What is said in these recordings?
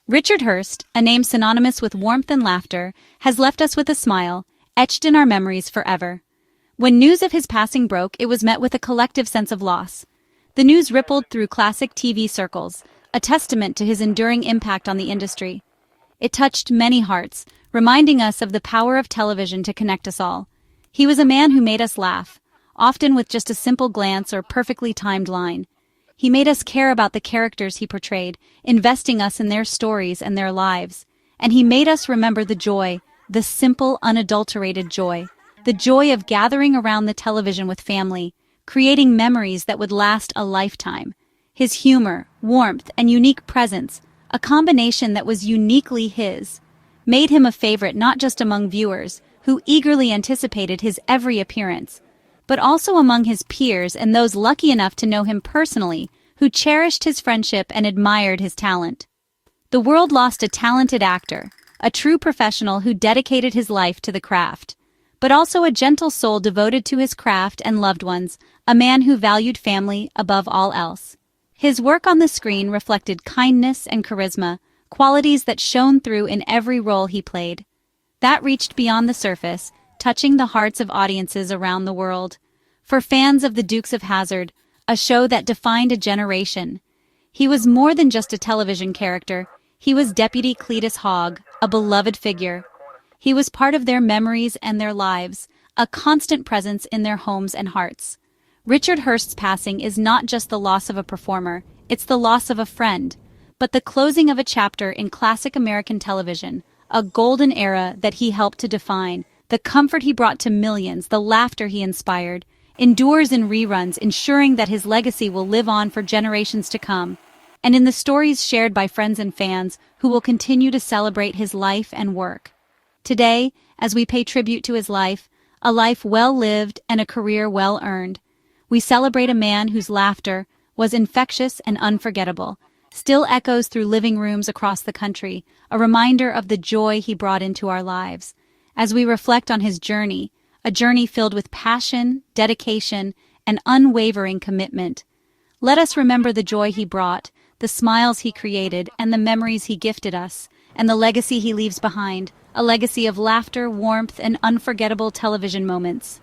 Richard Hurst, a name synonymous with warmth and laughter, has left us with a smile, etched in our memories forever. When news of his passing broke, it was met with a collective sense of loss. The news rippled through classic TV circles, a testament to his enduring impact on the industry. It touched many hearts, reminding us of the power of television to connect us all. He was a man who made us laugh, often with just a simple glance or perfectly timed line. He made us care about the characters he portrayed, investing us in their stories and their lives. And he made us remember the joy, the simple, unadulterated joy, the joy of gathering around the television with family, creating memories that would last a lifetime. His humor, warmth, and unique presence, a combination that was uniquely his, made him a favorite not just among viewers, who eagerly anticipated his every appearance, but also among his peers and those lucky enough to know him personally, who cherished his friendship and admired his talent. The world lost a talented actor, a true professional who dedicated his life to the craft, but also a gentle soul devoted to his craft and loved ones, a man who valued family above all else. His work on the screen reflected kindness and charisma, qualities that shone through in every role he played. That reached beyond the surface, touching the hearts of audiences around the world. For fans of the Dukes of Hazzard, a show that defined a generation, he was more than just a television character. He was Deputy Cletus Hogg, a beloved figure. He was part of their memories and their lives, a constant presence in their homes and hearts. Richard Hurst's passing is not just the loss of a performer, it's the loss of a friend, but the closing of a chapter in classic American television, a golden era that he helped to define. The comfort he brought to millions, the laughter he inspired, endures in reruns, ensuring that his legacy will live on for generations to come, and in the stories shared by friends and fans who will continue to celebrate his life and work. Today, as we pay tribute to his life, a life well lived and a career well earned, we celebrate a man whose laughter was infectious and unforgettable, still echoes through living rooms across the country, a reminder of the joy he brought into our lives. As we reflect on his journey, a journey filled with passion, dedication, and unwavering commitment, let us remember the joy he brought, the smiles he created, and the memories he gifted us, and the legacy he leaves behind, a legacy of laughter, warmth, and unforgettable television moments.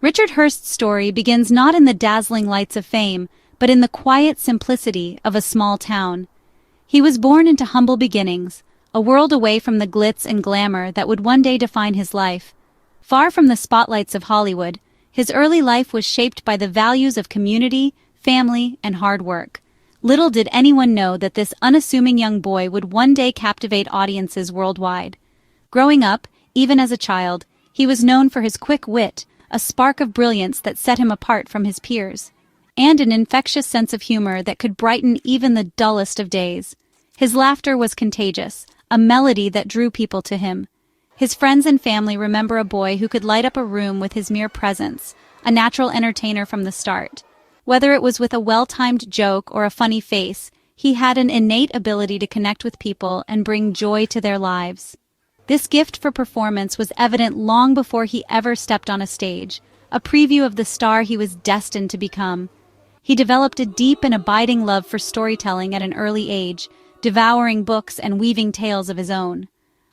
Richard Hurst's story begins not in the dazzling lights of fame, but in the quiet simplicity of a small town. He was born into humble beginnings, a world away from the glitz and glamour that would one day define his life. Far from the spotlights of Hollywood, his early life was shaped by the values of community, family, and hard work. Little did anyone know that this unassuming young boy would one day captivate audiences worldwide. Growing up, even as a child, he was known for his quick wit, a spark of brilliance that set him apart from his peers, and an infectious sense of humor that could brighten even the dullest of days. His laughter was contagious, a melody that drew people to him. His friends and family remember a boy who could light up a room with his mere presence, a natural entertainer from the start. Whether it was with a well-timed joke or a funny face, he had an innate ability to connect with people and bring joy to their lives. This gift for performance was evident long before he ever stepped on a stage, a preview of the star he was destined to become. He developed a deep and abiding love for storytelling at an early age, devouring books and weaving tales of his own.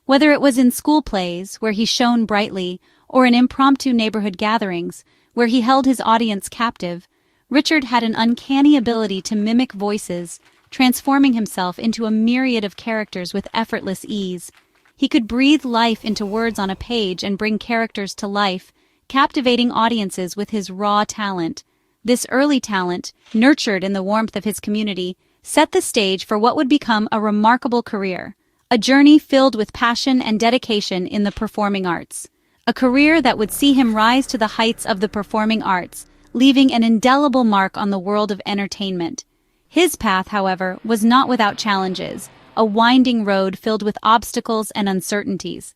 Whether it was in school plays, where he shone brightly, or in impromptu neighborhood gatherings, where he held his audience captive, Richard had an uncanny ability to mimic voices, transforming himself into a myriad of characters with effortless ease. He could breathe life into words on a page and bring characters to life, captivating audiences with his raw talent. This early talent, nurtured in the warmth of his community, set the stage for what would become a remarkable career, a journey filled with passion and dedication in the performing arts. A career that would see him rise to the heights of the performing arts, leaving an indelible mark on the world of entertainment. His path, however, was not without challenges, a winding road filled with obstacles and uncertainties.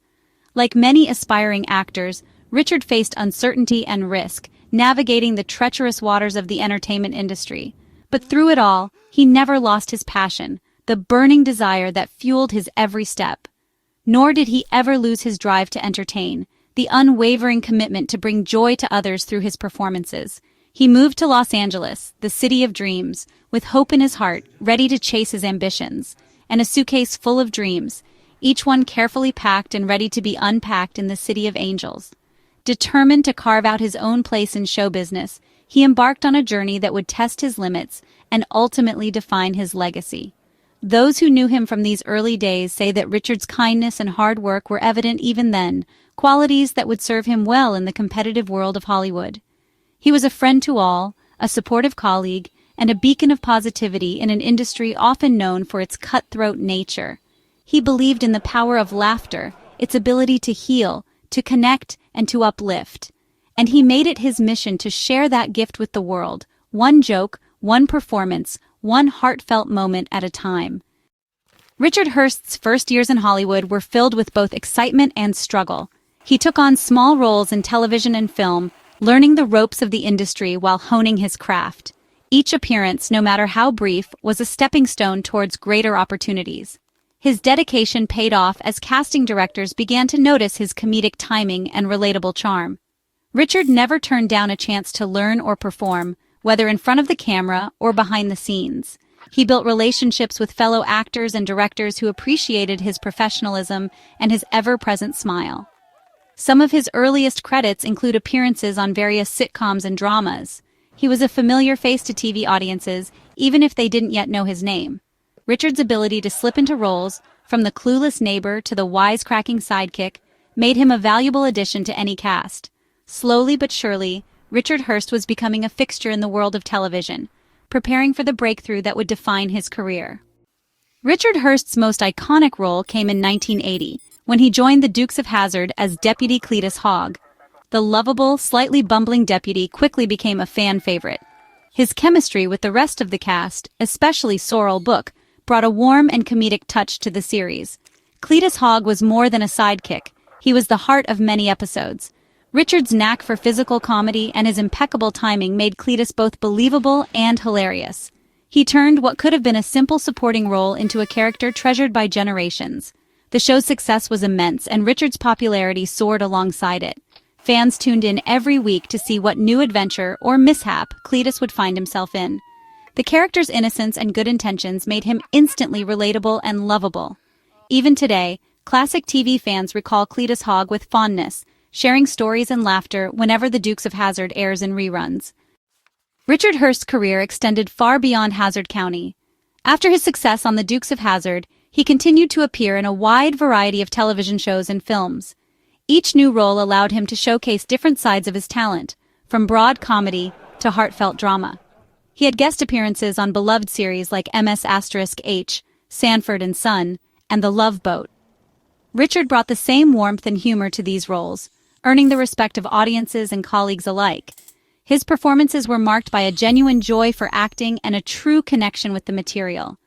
Like many aspiring actors, Richard faced uncertainty and risk, navigating the treacherous waters of the entertainment industry. But through it all, he never lost his passion, the burning desire that fueled his every step. Nor did he ever lose his drive to entertain, the unwavering commitment to bring joy to others through his performances. He moved to Los Angeles, the city of dreams, with hope in his heart, ready to chase his ambitions. and a suitcase full of dreams, each one carefully packed and ready to be unpacked in the city of angels. Determined to carve out his own place in show business, he embarked on a journey that would test his limits and ultimately define his legacy. Those who knew him from these early days say that Richard's kindness and hard work were evident even then, qualities that would serve him well in the competitive world of Hollywood. He was a friend to all, a supportive colleague, and a beacon of positivity in an industry often known for its cutthroat nature. He believed in the power of laughter, its ability to heal, to connect, and to uplift. And he made it his mission to share that gift with the world, one joke, one performance, one heartfelt moment at a time. Richard Hurst's first years in Hollywood were filled with both excitement and struggle. He took on small roles in television and film, learning the ropes of the industry while honing his craft. Each appearance, no matter how brief, was a stepping stone towards greater opportunities. His dedication paid off as casting directors began to notice his comedic timing and relatable charm. Richard never turned down a chance to learn or perform, whether in front of the camera or behind the scenes. He built relationships with fellow actors and directors who appreciated his professionalism and his ever-present smile. Some of his earliest credits include appearances on various sitcoms and dramas. He was a familiar face to TV audiences, even if they didn't yet know his name. Richard's ability to slip into roles, from the clueless neighbor to the wisecracking sidekick, made him a valuable addition to any cast. Slowly but surely, Richard Hurst was becoming a fixture in the world of television, preparing for the breakthrough that would define his career. Richard Hurst's most iconic role came in 1980, when he joined the Dukes of Hazzard as Deputy Cletus Hogg. The lovable, slightly bumbling deputy quickly became a fan favorite. His chemistry with the rest of the cast, especially Sorrel Book, brought a warm and comedic touch to the series. Cletus Hogg was more than a sidekick. He was the heart of many episodes. Richard's knack for physical comedy and his impeccable timing made Cletus both believable and hilarious. He turned what could have been a simple supporting role into a character treasured by generations. The show's success was immense, and Richard's popularity soared alongside it. Fans tuned in every week to see what new adventure or mishap Cletus would find himself in. The character's innocence and good intentions made him instantly relatable and lovable. Even today, classic TV fans recall Cletus Hogg with fondness, sharing stories and laughter whenever the Dukes of Hazzard airs in reruns. Richard Hurst's career extended far beyond Hazzard County. After his success on the Dukes of Hazzard, he continued to appear in a wide variety of television shows and films. Each new role allowed him to showcase different sides of his talent, from broad comedy to heartfelt drama. He had guest appearances on beloved series like MS*H, Sanford and Son, and The Love Boat. Richard brought the same warmth and humor to these roles, earning the respect of audiences and colleagues alike. His performances were marked by a genuine joy for acting and a true connection with the material.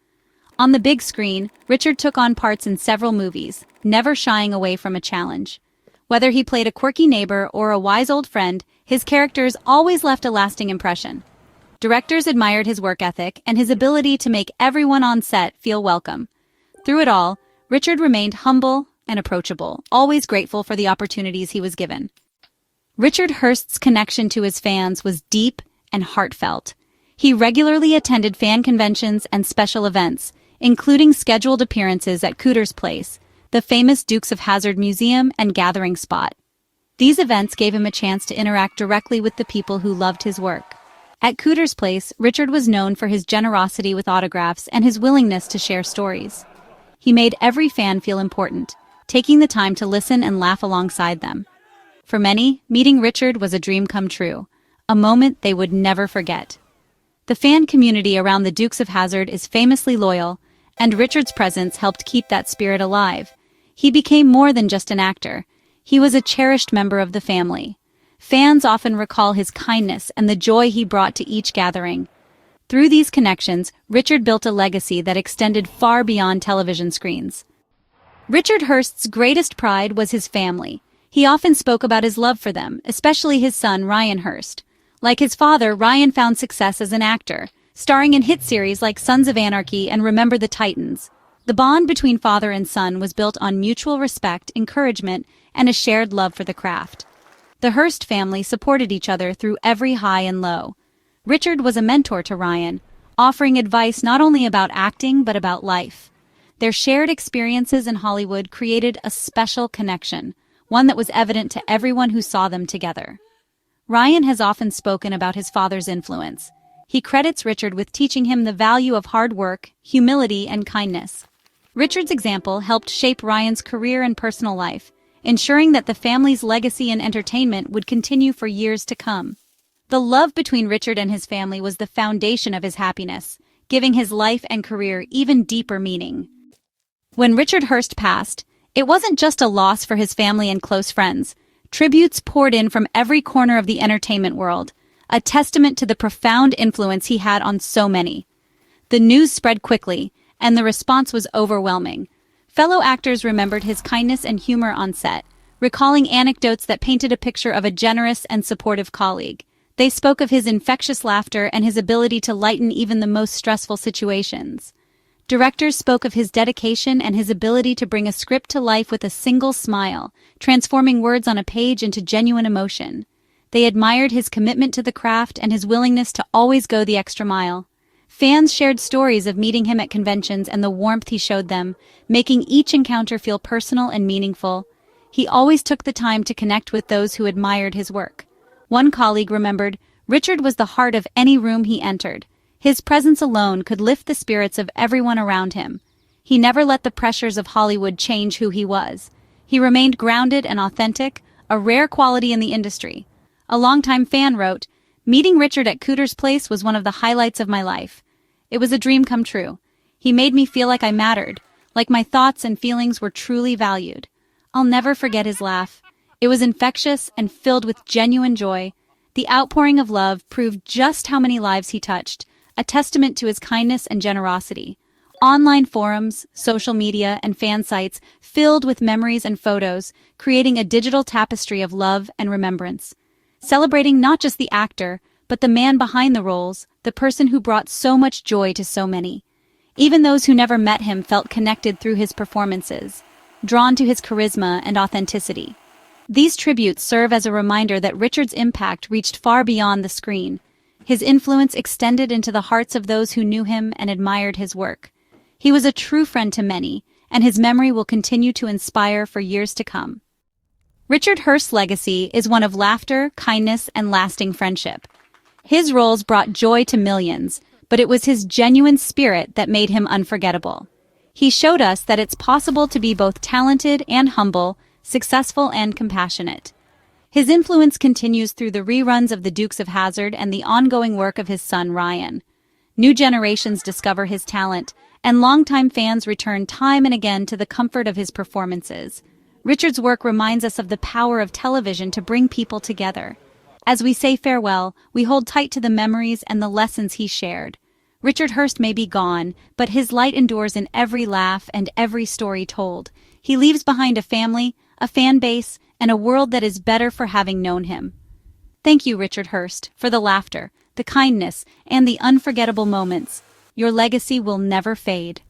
On the big screen, Richard took on parts in several movies, never shying away from a challenge. Whether he played a quirky neighbor or a wise old friend, his characters always left a lasting impression. Directors admired his work ethic and his ability to make everyone on set feel welcome. Through it all, Richard remained humble and approachable, always grateful for the opportunities he was given. Richard Hurst's connection to his fans was deep and heartfelt. He regularly attended fan conventions and special events, including scheduled appearances at Cooter's Place, the famous Dukes of Hazzard museum and gathering spot. These events gave him a chance to interact directly with the people who loved his work. At Cooter's Place, Richard was known for his generosity with autographs and his willingness to share stories. He made every fan feel important, taking the time to listen and laugh alongside them. For many, meeting Richard was a dream come true, a moment they would never forget. The fan community around the Dukes of Hazzard is famously loyal, and Richard's presence helped keep that spirit alive. He became more than just an actor. He was a cherished member of the family. Fans often recall his kindness and the joy he brought to each gathering. Through these connections, Richard built a legacy that extended far beyond television screens. Richard Hurst's greatest pride was his family. He often spoke about his love for them, especially his son, Ryan Hurst. Like his father, Ryan found success as an actor, starring in hit series like Sons of Anarchy and Remember the Titans. The bond between father and son was built on mutual respect, encouragement, and a shared love for the craft. The Hurst family supported each other through every high and low. Richard was a mentor to Ryan, offering advice not only about acting but about life. Their shared experiences in Hollywood created a special connection, one that was evident to everyone who saw them together. Ryan has often spoken about his father's influence. He credits Richard with teaching him the value of hard work, humility, and kindness. Richard's example helped shape Ryan's career and personal life, ensuring that the family's legacy in entertainment would continue for years to come. The love between Richard and his family was the foundation of his happiness, giving his life and career even deeper meaning. When Richard Hurst passed, it wasn't just a loss for his family and close friends. Tributes poured in from every corner of the entertainment world, a testament to the profound influence he had on so many. The news spread quickly, and the response was overwhelming. Fellow actors remembered his kindness and humor on set, recalling anecdotes that painted a picture of a generous and supportive colleague. They spoke of his infectious laughter and his ability to lighten even the most stressful situations. Directors spoke of his dedication and his ability to bring a script to life with a single smile, transforming words on a page into genuine emotion. They admired his commitment to the craft and his willingness to always go the extra mile. Fans shared stories of meeting him at conventions and the warmth he showed them, making each encounter feel personal and meaningful. He always took the time to connect with those who admired his work. One colleague remembered, "Richard was the heart of any room he entered. His presence alone could lift the spirits of everyone around him. He never let the pressures of Hollywood change who he was. He remained grounded and authentic, a rare quality in the industry." A longtime fan wrote, "Meeting Richard at Cooter's Place was one of the highlights of my life. It was a dream come true. He made me feel like I mattered, like my thoughts and feelings were truly valued. I'll never forget his laugh. It was infectious and filled with genuine joy. The outpouring of love proved just how many lives he touched, a testament to his kindness and generosity." Online forums, social media, and fan sites filled with memories and photos, creating a digital tapestry of love and remembrance. Celebrating not just the actor, but the man behind the roles, the person who brought so much joy to so many. Even those who never met him felt connected through his performances, drawn to his charisma and authenticity. These tributes serve as a reminder that Richard's impact reached far beyond the screen. His influence extended into the hearts of those who knew him and admired his work. He was a true friend to many, and his memory will continue to inspire for years to come. Richard Hurst's legacy is one of laughter, kindness, and lasting friendship. His roles brought joy to millions, but it was his genuine spirit that made him unforgettable. He showed us that it's possible to be both talented and humble, successful and compassionate. His influence continues through the reruns of the Dukes of Hazzard and the ongoing work of his son Ryan. New generations discover his talent, and longtime fans return time and again to the comfort of his performances. Richard's work reminds us of the power of television to bring people together. As we say farewell, we hold tight to the memories and the lessons he shared. Richard Hurst may be gone, but his light endures in every laugh and every story told. He leaves behind a family, a fan base, and a world that is better for having known him. Thank you, Richard Hurst, for the laughter, the kindness, and the unforgettable moments. Your legacy will never fade.